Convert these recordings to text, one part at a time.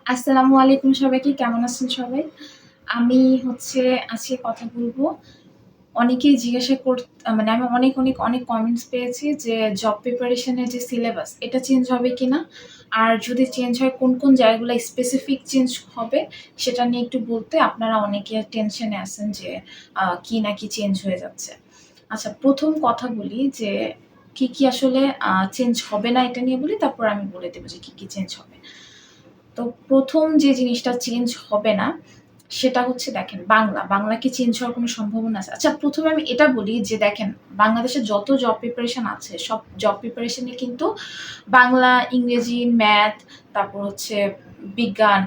আসসালামু আলাইকুম সবাইকে। কেমন আছেন সবাই? আমি হচ্ছে আজকে কথা বলবো। অনেকেই জিজ্ঞাসা মানে আমি অনেক কমেন্টস পেয়েছি যে জব প্রিপারেশন এর যে সিলেবাস এটা চেঞ্জ হবে কিনা? আর যদি চেঞ্জ হয় কোন জায়গাগুলো স্পেসিফিক চেঞ্জ হবে সেটা নিয়ে একটু বলতে আপনারা অনেকে টেনশনে আছেন যে কি নাকি চেঞ্জ হয়ে যাচ্ছে। আচ্ছা ১ম কথা বলি যে কি আসলে চেঞ্জ হবে না এটা নিয়ে বলি, তারপর আমি বলে দেব যে কি চেঞ্জ হবে। তো ১ম যে জিনিসটা চেঞ্জ হবে না, সেটা হচ্ছে দেখেন বাংলা কি চেঞ্জ হওয়ার কোনো সম্ভাবনা আছে? আচ্ছা ১ম এ আমি এটা বলি যে দেখেন, বাংলাদেশে যত জব প্রিপারেশন আছে, সব জব প্রিপারেশন এ কিন্তু বাংলা, ইংরেজি, ম্যাথ, তারপর হচ্ছে বিজ্ঞান,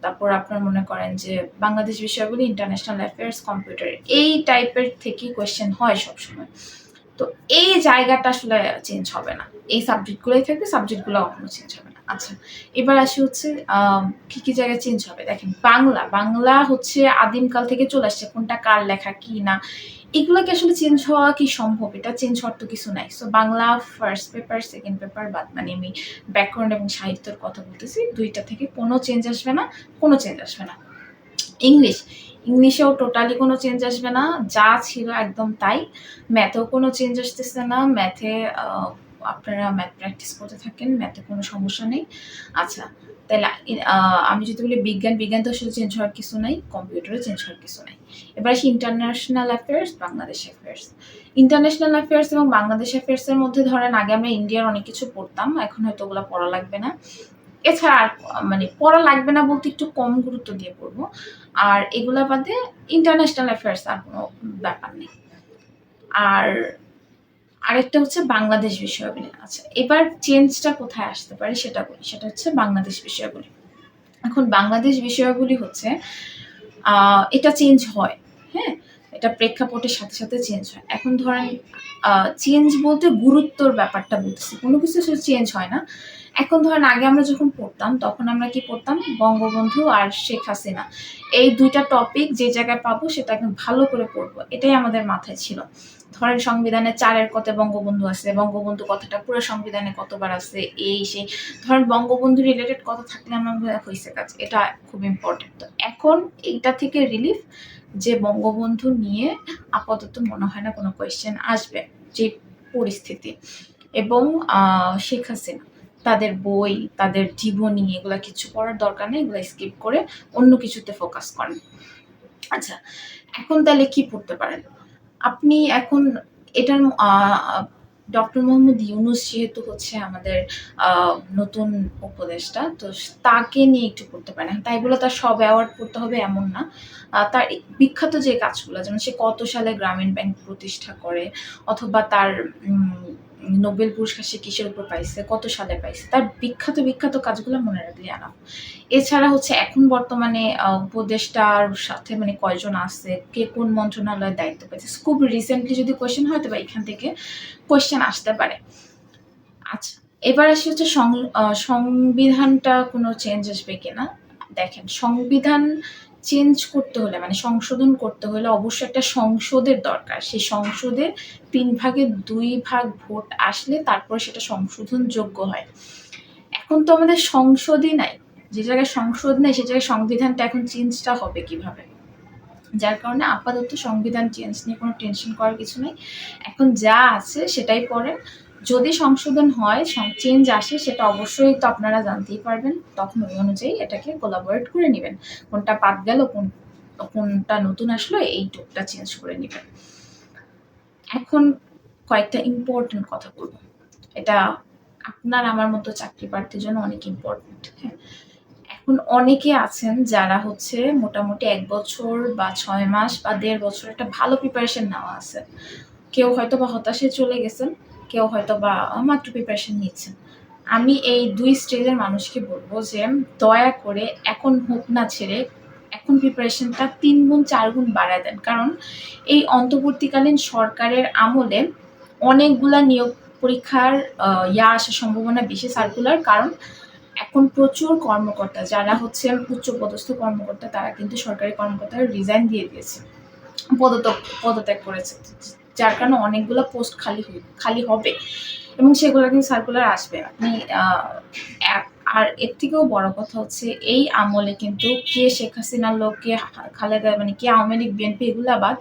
তারপর আপনার মনে করেন যে বাংলাদেশ বিষয়গুলি, ইন্টারন্যাশনাল অ্যাফেয়ার্স, কম্পিউটার এই টাইপের থেকেই কোয়েশ্চেন হয় সবসময়। তো এই জায়গাটা আসলে চেঞ্জ হবে না। এই সাবজেক্টগুলোই থাকবে, সাবজেক্টগুলো কখনো চেঞ্জ হবে না। আচ্ছা, এবার আসি হচ্ছে কি জায়গায় চেঞ্জ হবে। দেখেন বাংলা হচ্ছে আদিমকাল থেকে চলে আসছে। কোনটা কার লেখা কি না এগুলা কি আসলে চেঞ্জ হওয়া কি সম্ভব? এটা চেঞ্জ হওয়ার তো কিছু নাই। So Bangla first paper, second paper বাদ মানে আমি ব্যাকরণ এবং সাহিত্যের কথা বলতেছি। ২ টা থেকে কোনো চেঞ্জ আসবে না, কোনো চেঞ্জ আসবে না। ইংলিশ, ইংলিশেও টোটালি কোনো চেঞ্জ আসবে না। যা ছিল একদম তাই। ম্যাথেও কোনো চেঞ্জ আসতেছে না। ম্যাথে আপনারা ম্যাথ প্র্যাকটিস করতে থাকেন। ম্যাথে কোনো সমস্যা নেই। আচ্ছা, তাইলে আমি যদি বলি বিজ্ঞান তো আসলে চেঞ্জ হওয়ার কিছু নাই। কম্পিউটারও চেঞ্জ হওয়ার কিছু নাই। এবার আসি international affairs, Bangladesh affairs. International affairs এবং বাংলাদেশ অ্যাফেয়ার্স এর মধ্যে ধরেন আগে আমরা ইন্ডিয়ার অনেক কিছু পড়তাম। এখন হয়তো ওগুলা পড়া লাগবে না। এছাড়া আর মানে পড়া লাগবে না বলতে একটু কম গুরুত্ব দিয়ে পড়বো। আর এগুলা বাদে ইন্টারন্যাশনাল অ্যাফেয়ার্স আর কোনো ব্যাপার নেই। আর আরেকটা হচ্ছে বাংলাদেশ বিষয়াবলী। আচ্ছা, এবার চেঞ্জটা কোথায় আসতে পারে সেটা বলি। সেটা হচ্ছে বাংলাদেশ বিষয়াবলী। এখন বাংলাদেশ বিষয়াবলী হচ্ছে এটা চেঞ্জ হয়। হ্যাঁ? এটা প্রেক্ষাপটের সাথে চেঞ্জ হয়। এখন ধরেন চেঞ্জ বলতে গুরুত্বর ব্যাপারটা বলতেছি। কোনো কিছু আসলে চেঞ্জ হয় না। এখন ধরেন আগে আমরা যখন পড়তাম তখন আমরা কি পড়তাম? বঙ্গবন্ধু আর শেখ হাসিনা। এই ২ টা টপিক যে জায়গায় পাবো সেটা একদম ভালো করে পড়বো। এটাই আমাদের মাথায় ছিল। ধরেন সংবিধানে ৪ এর কথায় বঙ্গবন্ধু আছে। বঙ্গবন্ধু কথাটা পুরো সংবিধানে কতবার আছে, এই সেই। ধরেন বঙ্গবন্ধু রিলেটেড কথা থাকলে আমরা হইছে কাজ। এটা খুব ইম্পর্টেন্ট। তো এখন এইটা থেকে রিলিফ যে বঙ্গবন্ধু নিয়ে আপাতত মনে হয় না কোনো কোয়েশ্চেন আসবে। যে পরিস্থিতি এবং শেখ হাসিনা তাদের বই, তাদের জীবনী এগুলা কিছু পড়ার দরকার নেই। এগুলা স্কিপ করে অন্য কিছুতে ফোকাস করেন। আচ্ছা, এখন তাহলে কি পড়তে পারেন? আপনি এখন এটার ডক্টর মোহাম্মদ ইউনুস যেহেতু হচ্ছে আমাদের নতুন উপদেষ্টা, তো তাকে নিয়ে একটু পড়তে পারেন। তাই বলে তার সব অ্যাওয়ার্ড পড়তে হবে এমন না। তার বিখ্যাত যে কাজগুলো, যেমন সে কত সালে গ্রামীণ ব্যাংক প্রতিষ্ঠা করে, অথবা তার নোবেল পুরস্কার সে কিসের উপর পাইছে, কত সালে পাইছে, তার বিখ্যাত কাজগুলো মনে রাখলে এনাফ। এছাড়া হচ্ছে এখন বর্তমানে উপদেষ্টার সাথে মানে কয়জন আছে, কে কোন মন্ত্রণালয়ের দায়িত্ব পেয়েছে, খুব রিসেন্টলি যদি কোয়েশ্চেন হয় তবে এখান থেকে কোয়েশ্চেন আসতে পারে। আচ্ছা, এবার আসি হচ্ছে সংবিধানটা কোনো চেঞ্জ আসবে কিনা। দেখেন, সংবিধান চেঞ্জ করতে হলে মানে সংশোধন করতে হলে অবশ্যই একটা সংসদের দরকার। সেই সংসদের ৩ ভাগের ২ ভাগ ভোট আসলে তারপর সেটা সংশোধনযোগ্য হয়। এখন তো আমাদের সংসদই নাই। যে জায়গায় সংসদ নেই সে জায়গায় সংবিধানটা এখন চেঞ্জটা হবে কিভাবে? যার কারণে আপাতত সংবিধান চেঞ্জ নিয়ে কোনো টেনশন করার কিছু নেই। এখন যা আছে সেটাই পড়েন। যদি সংশোধন হয়, চেঞ্জ আসে, সেটা অবশ্যই তো আপনারা জানতেই পারবেন। তখন ওই অনুযায়ী এটাকে কোলাবোরেট করে নিবেন। কোনটা বাদ গেল, কোনটা নতুন আসলো এইটুকটা চেঞ্জ করে নিবেন। এখন কয়েকটা ইম্পর্টেন্ট কথা বলবো। এটা আপনার আমার মতো চাকরি প্রার্থীর জন্য অনেক ইম্পর্টেন্ট। হ্যাঁ? এখন অনেকে আছেন যারা হচ্ছে মোটামুটি ১ বছর বা ৬ মাস বা ১.৫ বছর একটা ভালো প্রিপারেশন নেওয়া আছে। কেউ হয়তোবা হতাশে চলে গেছেন, কেউ হয়তোবা মাত্র প্রিপারেশন নিচ্ছেন। আমি এই ২ স্টেজের মানুষকে বলবো যে দয়া করে এখন হোক না ছেড়ে এখন প্রিপারেশনটা ৩ গুণ ৪ গুণ বাড়ায় দেন। কারণ এই অন্তর্বর্তীকালীন সরকারের আমলে অনেকগুলা নিয়োগ পরীক্ষার আসার সম্ভাবনা বেশি, সার্কুলার। কারণ এখন প্রচুর কর্মকর্তা যারা হচ্ছে উচ্চপদস্থ কর্মকর্তা তারা কিন্তু সরকারি কর্মকর্তারা রিজাইন দিয়ে দিয়েছে, পদত্যাগ করেছে। যার কারণে অনেকগুলো পোস্ট খালি হবে এবং সেগুলো কিন্তু সার্কুলার আসবে। আপনি আর এর থেকেও বড় কথা হচ্ছে এই আমলে কিন্তু কে শেখ হাসিনার লোক, কে খালেদা মানে কে আওয়ামী লীগ, বিএনপি এগুলা বাদ।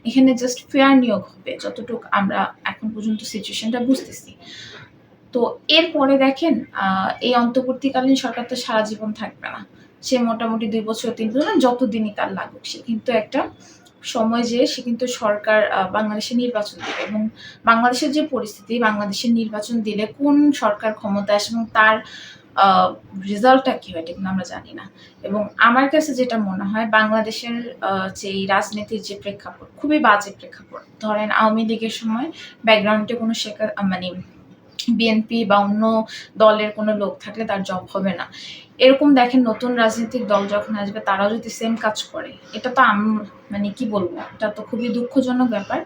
এখানে জাস্ট ফেয়ার নিয়োগ হবে যতটুকু আমরা এখন পর্যন্ত সিচুয়েশনটা বুঝতেছি। তো এরপরে দেখেন এই অন্তর্বর্তীকালীন সরকার তো সারা জীবন থাকবে না। সে মোটামুটি ২ বছর ৩ বছর যতদিনই তার লাগুক সে কিন্তু একটা সময় যেয়ে সে কিন্তু সরকার বাংলাদেশে নির্বাচন দিবে এবং বাংলাদেশের যে পরিস্থিতি, বাংলাদেশের নির্বাচন দিলে কোন সরকার ক্ষমতায় আসে এবং তার রেজাল্টটা কি হয় এটা কিন্তু আমরা জানি না। এবং আমার কাছে যেটা মনে হয় বাংলাদেশের যেই রাজনীতির যে প্রেক্ষাপট খুবই বাজে প্রেক্ষাপট। ধরেন আওয়ামী লীগের সময় ব্যাকগ্রাউন্ডে কোনো মানে বিএনপি বা অন্য দলের কোনো লোক থাকলে তার জব হবে না। এরকম দেখেন নতুন রাজনৈতিক দল যখন আসবে তারাও যদি সেম কাজ করে, এটা তো মানে কি বলবো? এটা তো খুবই দুঃখজনক ব্যাপার।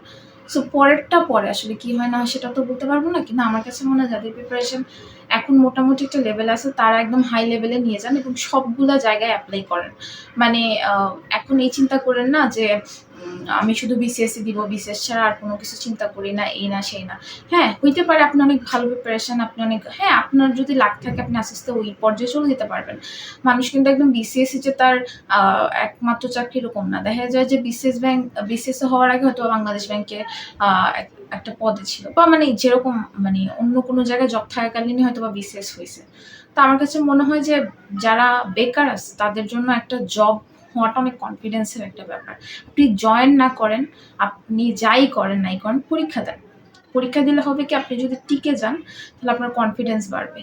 সো পরেরটা পরে আসলে কি হয় না হয় সেটা তো বলতে পারবো না। কিন্তু আমার কাছে মনে হয় যাদের প্রিপারেশন এখন মোটামুটি একটা লেভেল আছে তারা একদম হাই লেভেলে নিয়ে যান এবং সবগুলা জায়গায় এপ্লাই করেন। মানে এখন এই চিন্তা করেন না যে আমি শুধু বিসিএসই দিব, বিসিএস ছাড়া আর কোনো কিছু চিন্তা করি না, এই না সেই না। হ্যাঁ, হইতে পারে আপনি অনেক ভালো প্রিপারেশন, আপনি অনেক আপনার যদি লাক থাকে আপনি আস্তে, আস্তে ওই পর্যায়ে চলে যেতে পারবেন। মানুষ কিন্তু একদম বিসিএসই যে তার একমাত্র চাকরি এরকম না। দেখা যায় যে বিসিএস হওয়ার আগে হয়তো বাংলাদেশ ব্যাংকে আ একটা পদে ছিল বা মানে যেরকম মানে অন্য কোনো জায়গায় জব থাকাকালীনই হয়তোবা বিসিএস হইছে। তো আমার কাছে মনে হয় যে যারা বেকার আছে তাদের জন্য একটা জব হওয়াটা অনেক কনফিডেন্সের একটা ব্যাপার। আপনি জয়েন না করেন, আপনি যাই করেন নাই করেন, পরীক্ষা দেন। পরীক্ষা দিলে হবে কি আপনি যদি টিকে যান তাহলে আপনার কনফিডেন্স বাড়বে।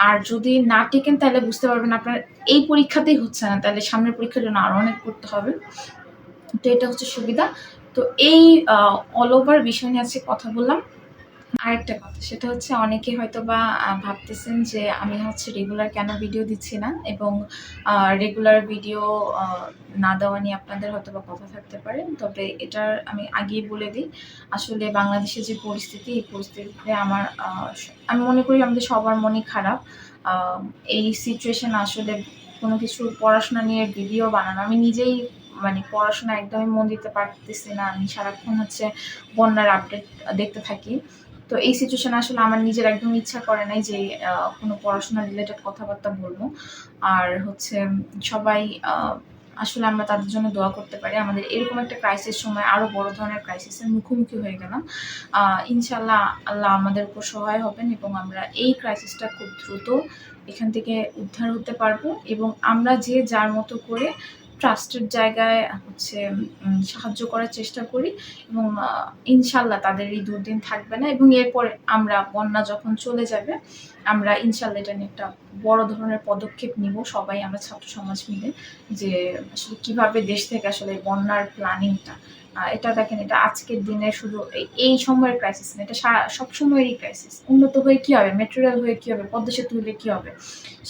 আর যদি না টিকেন তাহলে বুঝতে পারবেন আপনার এই পরীক্ষাতেই হচ্ছে না, তাহলে সামনের পরীক্ষার জন্য আরো অনেক পড়তে হবে। তো এটা হচ্ছে সুবিধা। তো এই অল ওভার বিষয় নিয়ে আজকে কথা বললাম। আরেকটা কথা সেটা হচ্ছে অনেকে হয়তোবা ভাবতেছেন যে আমি হচ্ছে রেগুলার কেন ভিডিও দিচ্ছি না এবং রেগুলার ভিডিও আ না দেওয়া নিয়ে আপনাদের হয়তোবা কথা থাকতে পারে। তবে এটার আমি আগেই বলে দিই, আসলে বাংলাদেশের যে পরিস্থিতি, এই পরিস্থিতিতে আমি মনে করি আমাদের সবার মনই খারাপ। আ এই সিচুয়েশন আসলে কোনো কিছু পড়াশোনা নিয়ে ভিডিও বানানো আমি নিজেই মানে পড়াশোনায় একদমই মন দিতে পারতেছি না। আমি সারাক্ষণ হচ্ছে বন্যার আপডেট দেখতে থাকি। তো এই সিচুয়েশনে আসলে আমার নিজের একদম ইচ্ছা করে নাই যে কোনো পড়াশোনা রিলেটেড কথাবার্তা বলবো। আর হচ্ছে সবাই আ আসলে আমরা তাদের জন্য দোয়া করতে পারি। আমাদের এরকম একটা ক্রাইসিস সময় আরো বড় ধরনের ক্রাইসিস এর মুখোমুখি হয়ে গেলাম। আ ইনশাআল্লাহ আল্লাহ আমাদের উপর সহায় হবেন এবং আমরা এই ক্রাইসিসটা খুব দ্রুত এখান থেকে উদ্ধার হতে পারবো এবং আমরা যে যার মতো করে ট্রাস্টেড জায়গায় হচ্ছে সাহায্য করার চেষ্টা করি এবং ইনশাআল্লাহ তাদের এই দুর্দিন থাকবে না এবং এরপরে আমরা বন্যা যখন চলে যাবে, আমরা ইনশাআল্লাহ এটা নিয়ে একটা বড় ধরনের পদক্ষেপ নিব সবাই আমরা ছাত্র সমাজ মিলে যে আসলে কিভাবে দেশ থেকে আসলে বন্যার প্ল্যানিংটা এটা দেখেন এটা আজকের দিনে শুধু এই সময়ের ক্রাইসিস না, এটা সবসময়েরই ক্রাইসিস। উন্নত হয়ে কি হবে? মেট্রো রেল হয়ে কি হবে? পদ্মা সেতু হলে কি হবে?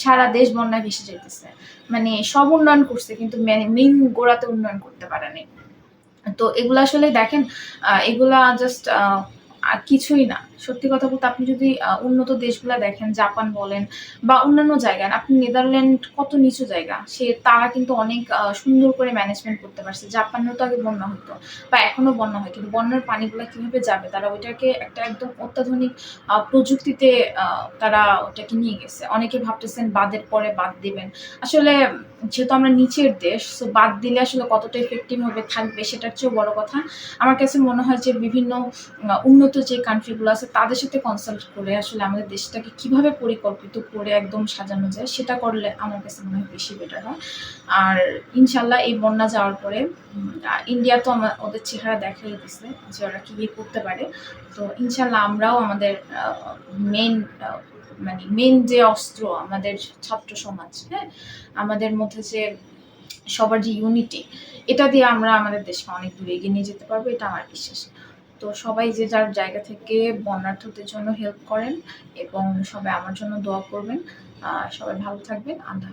সারা দেশ বন্যায় ভেসে যাইতেছে। মানে সব উন্নয়ন করছে কিন্তু মেইন গোড়াতে উন্নয়ন করতে পারে নাই। তো এগুলা আসলে দেখেন এগুলা জাস্ট কিছুই না। সত্যি কথা বলতে আপনি যদি উন্নত দেশগুলা দেখেন, জাপান বলেন বা অন্যান্য জায়গায়, আপনি নেদারল্যান্ড কত নিচু জায়গা। তারা কিন্তু অনেক সুন্দর করে ম্যানেজমেন্ট করতে পারছে। জাপানেও তো আগে বন্যা হতো বা এখনো বন্যা হয়। কিন্তু বন্যার পানিগুলা কিভাবে যাবে? তারা ওইটাকে একটা একদম অত্যাধুনিক প্রযুক্তিতে আ তারা ওটাকে নিয়ে গেছে। অনেকে ভাবতেছেন বাঁধের পরে বাঁধ দিবেন। আসলে যেহেতু আমরা নিচের দেশ, সো বাদ দিলে আসলে কতটা ইফেক্টিভ ভাবে থাকবে সেটার চেয়েও বড় কথা আমার কাছে মনে হয় যে বিভিন্ন উন্নত যে কান্ট্রি গুলো আছে তাদের সাথে কনসাল্ট করে আসলে আমাদের দেশটাকে কিভাবে পরিকল্পিত করে একদম সাজানো যায় সেটা করলে আমার কাছে মনে হয় বেশি বেটার হয়। আর ইনশাআল্লাহ এই বন্যা যাওয়ার পরে ইন্ডিয়া তো ওদের চেহারা দেখাই দিছে যে ওরা কি করতে পারে। তো ইনশাআল্লাহ আমরাও আমাদের মেইন মানে মেইন যে অস্ত্র আমাদের ছাত্র সমাজ, হ্যাঁ? আমাদের মধ্যে যে সবার যে ইউনিটি এটা দিয়ে আমরা আমাদের দেশকে অনেক দূরে এগিয়ে নিয়ে যেতে পারবো এটা আমার বিশ্বাস। তো সবাই যে যার জায়গা থেকে বন্যার্থদের জন্য হেল্প করেন এবং সবাই আমার জন্য দোয়া করবেন। সবাই ভালো থাকবেন। আল্লাহ